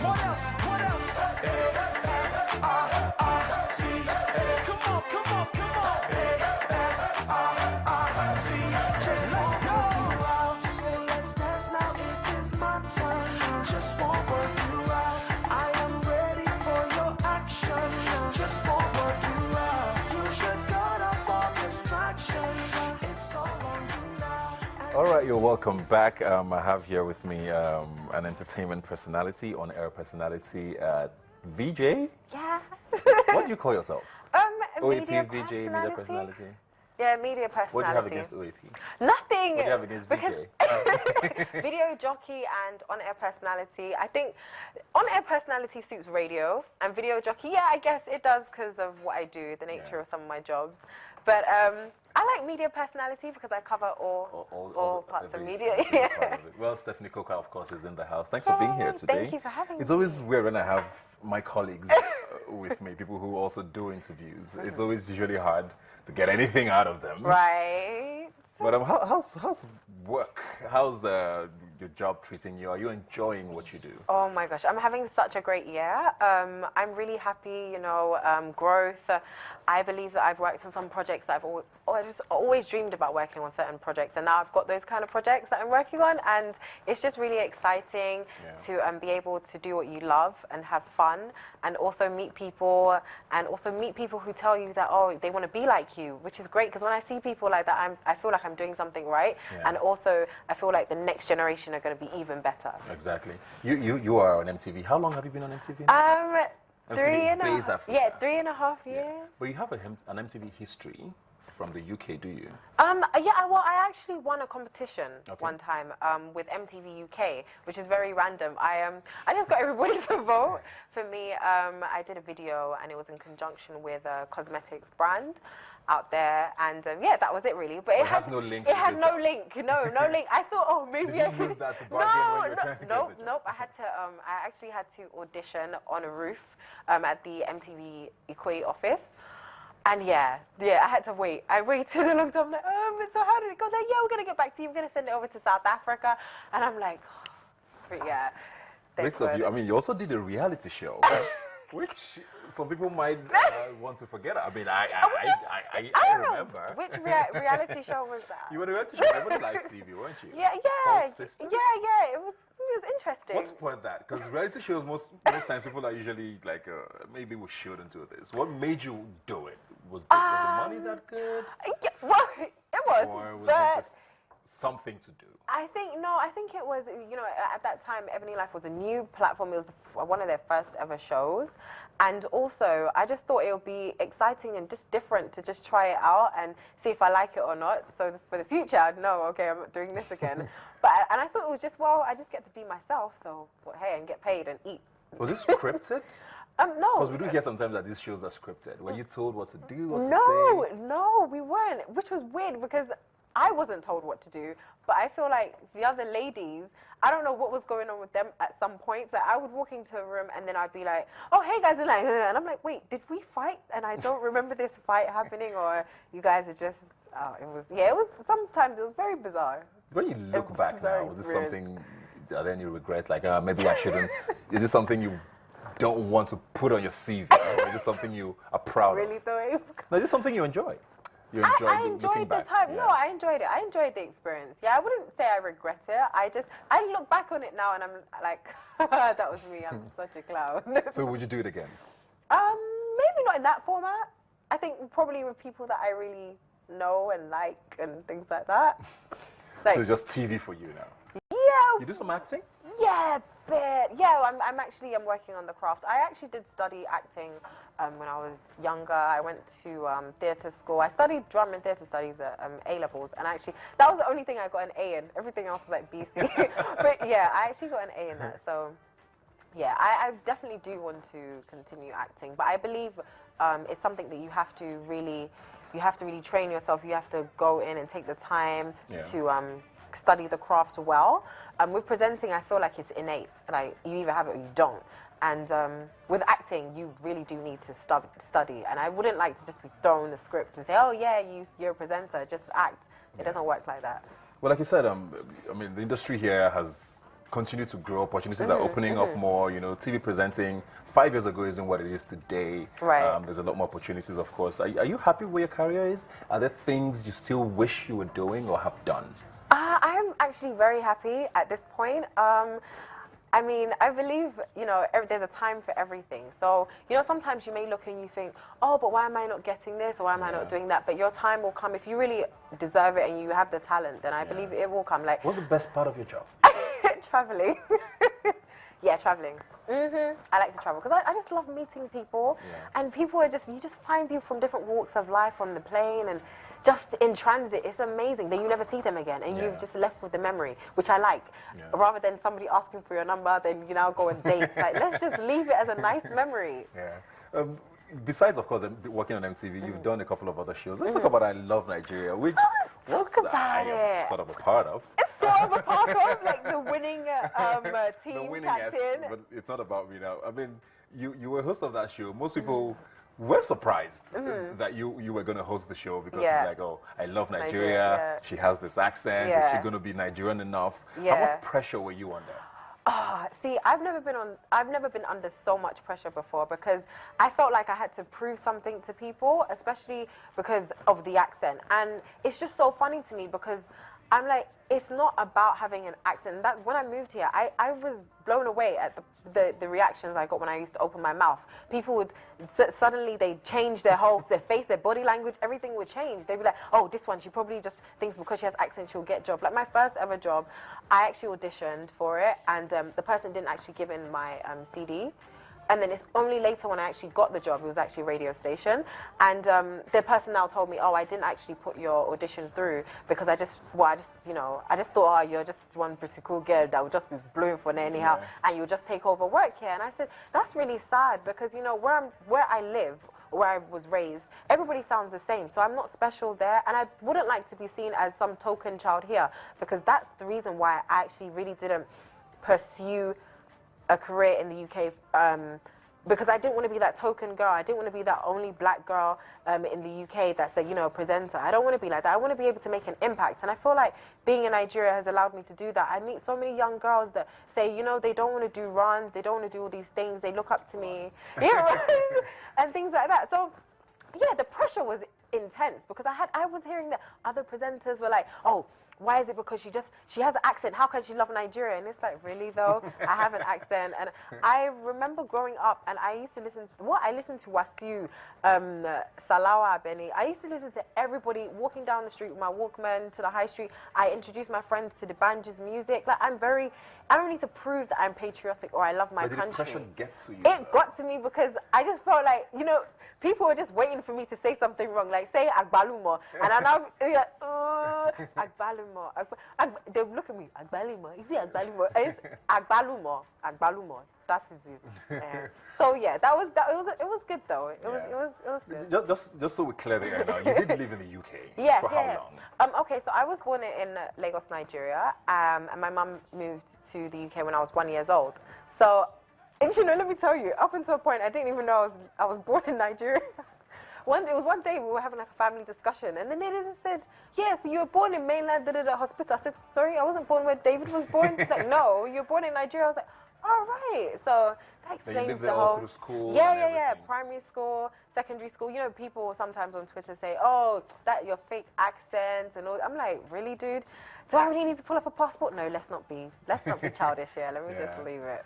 What else? What else? C. Come on, come on, come on. C. Just let's go. So let's dance now. It is my turn. Just won't work you out. I am ready for your action. Just won't work you out. You should cut off all distraction. It's all on you now. All right, you're welcome back. I have here with me an entertainment personality, on-air personality, VJ. Yeah. What do you call yourself? OAP, Media VJ, media personality. Yeah, media personality. What do you have against OAP? Nothing. What do you have against VJ? Video jockey and on-air personality. I think on-air personality suits radio, and video jockey, yeah, I guess it does because of what I do, the nature of some of my jobs. But I like media personality because I cover all parts of media. Yeah. Well, Stephanie Coca, of course, is in the house. Thanks for being here today. Thank you for having me. It's always weird when I have my colleagues with me, people who also do interviews. It's always usually hard to get anything out of them. Right. But how's work? How's your job treating you? Are you enjoying what you do? Oh my gosh, I'm having such a great year. I'm really happy, you know, growth. I believe that I've worked on some projects that I've just always dreamed about working on certain projects, and now I've got those kind of projects that I'm working on, and it's just really exciting to be able to do what you love and have fun, and also meet people, who tell you that, oh, they want to be like you, which is great, because when I see people like that, I feel like I'm doing something right, and also I feel like the next generation are going to be even better. Exactly. You are on MTV. How long have you been on MTV? MTV 3.5 years. But you have an MTV history from the UK, do you? Well, I actually won a competition one time with MTV UK, which is very random. I just got everybody to vote for me. I did a video, and it was in conjunction with a cosmetics brand out there, and that was it really. But it had no link. It had no link. No link. I thought, oh, maybe I could. Nope. I actually had to audition on a roof at the MTV Equate office. And I had to wait. I waited a long time. I'm like, so how did it go? They're like, we're going to get back to you. We're going to send it over to South Africa. And I'm like, Rest of you. I mean, you also did a reality show, which some people might want to forget. I mean, I remember. Which reality show was that? You were on a reality show. You were on live TV, weren't you? Yeah. It was interesting. What spoiled that? Because reality shows, most times people are usually like, maybe we shouldn't do this. What made you do it? Was the money that good? Yeah, well, it was. Or was it just something to do? I think it was, you know, at that time, Ebony Life was a new platform. It was one of their first ever shows. And also, I just thought it would be exciting and just different to just try it out and see if I like it or not. So for the future, I'd know, okay, I'm not doing this again. And I thought it was just, well, I just get to be myself. So, hey, and get paid and eat. Was it scripted? No. Because we do hear sometimes that these shows are scripted. Were you told what to do, what to say? No, we weren't, which was weird because I wasn't told what to do, but I feel like the other ladies, I don't know what was going on with them at some point. So I would walk into a room and then I'd be like, oh, hey guys, and I'm like, wait, did we fight? And I don't remember this fight happening, or you guys are just, sometimes it was very bizarre. When you look back now, is this something, are there any regrets? Like, maybe I shouldn't, is this something you don't want to put on your CV? Or is this something you are proud of? Really though? No, is this something you enjoy? I enjoyed the time. Yeah. No, I enjoyed it. I enjoyed the experience. Yeah, I wouldn't say I regret it. I look back on it now and I'm like, that was me. I'm such a clown. So would you do it again? Maybe not in that format. I think probably with people that I really know and like and things like that. Like, so it's just TV for you now? Yeah. You do some acting? Yeah, bit. Yeah, I'm working on the craft. I actually did study acting when I was younger. I went to theatre school. I studied drum and theatre studies at A-levels, and actually that was the only thing I got an A in. Everything else was like BC. But yeah, I actually got an A in that. So yeah, I definitely do want to continue acting, but I believe it's something that you have to really train yourself. You have to go in and take the time to study the craft well. With presenting, I feel like it's innate. Like, you either have it or you don't. And with acting, you really do need to study. And I wouldn't like to just be thrown the script and say, oh yeah, you're a presenter, just act. It doesn't work like that. Well, like you said, I mean, the industry here has continue to grow. Opportunities are opening up more. You know, TV presenting 5 years ago isn't what it is today. Right. There's a lot more opportunities, of course. Are you happy where your career is? Are there things you still wish you were doing or have done? I'm actually very happy at this point. I mean, I believe, you know, there's a time for everything. So, you know, sometimes you may look and you think, oh, but why am I not getting this or why am I not doing that? But your time will come. If you really deserve it and you have the talent, then I believe it will come. Like, what's the best part of your job? Traveling. Yeah, traveling. I like to travel because I just love meeting people. And people are you just find people from different walks of life on the plane and just in transit. It's amazing. Then you never see them again and you've just left with the memory, which I like. Rather than somebody asking for your number, then you now go on dates. Like, let's just leave it as a nice memory. Besides, of course, working on MTV, you've done a couple of other shows. Let's talk about I Love Nigeria, which I am sort of a part of. It's sort of a part of, like, the winning team the winning captain. But it's not about me now. I mean, you were host of that show. Most people were surprised that you were going to host the show because it's like, oh, I love Nigeria. She has this accent. Is she going to be Nigerian enough? How much pressure were you under? See, I've never been under so much pressure before because I felt like I had to prove something to people, especially because of the accent. And it's just so funny to me because I'm like, it's not about having an accent. That when I moved here, I was blown away at the reactions I got when I used to open my mouth. People would suddenly they change their face, their body language, everything would change. They'd be like, oh, this one, she probably just thinks because she has accent she'll get a job. Like my first ever job, I actually auditioned for it, and the person didn't actually give in my CD. And then it's only later when I actually got the job, it was actually a radio station, and the person now told me, oh, I didn't actually put your audition through because I just thought, oh, you're just one pretty cool girl that would just be blowing for it anyhow, and you'll just take over work here. And I said, that's really sad because, you know, where I live, where I was raised, everybody sounds the same, so I'm not special there, and I wouldn't like to be seen as some token child here because that's the reason why I actually really didn't pursue a career in the UK because I didn't want to be that token girl. I didn't want to be that only black girl in the UK that's a, you know, presenter. I don't want to be like that. I want to be able to make an impact, and I feel like being in Nigeria has allowed me to do that. I meet so many young girls that say, you know, they don't want to do runs, they don't want to do all these things, they look up to me, and things like that. So yeah, the pressure was intense because I was hearing that other presenters were like, oh, why is it because she has an accent, how can she love Nigeria? And it's like, really though? I have an accent. And I remember growing up and I used to listen to Wasiu, Salawa Beni. I used to listen to everybody walking down the street with my Walkman to the high street. I introduced my friends to the Banj's music. Like I don't need to prove that I'm patriotic or I love my country. Did the pressure get to you? It got to me because I just felt like, you know, people were just waiting for me to say something wrong, like say Agbalumo, and I'm now Agbalumo. They look at me, Agbalumo. Is it Agbalumo? It's Agbalumo. Agbalumo. That is it. So yeah, it was good though. It was good. Just so we're clear there now, you did live in the UK. For how long? Okay, so I was born in Lagos, Nigeria, and my mum moved to the UK when I was 1 year old. So. And you know, let me tell you, up until a point, I didn't even know I was born in Nigeria. It was one day we were having like a family discussion, and then they just said, "Yeah, so you were born in mainland hospital." I said, "Sorry, I wasn't born where David was born." She's like, "No, you were born in Nigeria." I was like, "All right." So that explains you lived the there whole. All through school. Yeah. Primary school, secondary school. You know, people sometimes on Twitter say, "Oh, that your fake accents and all." I'm like, "Really, dude? Do I really need to pull up a passport?" No, let's not be childish here. Let me just leave it.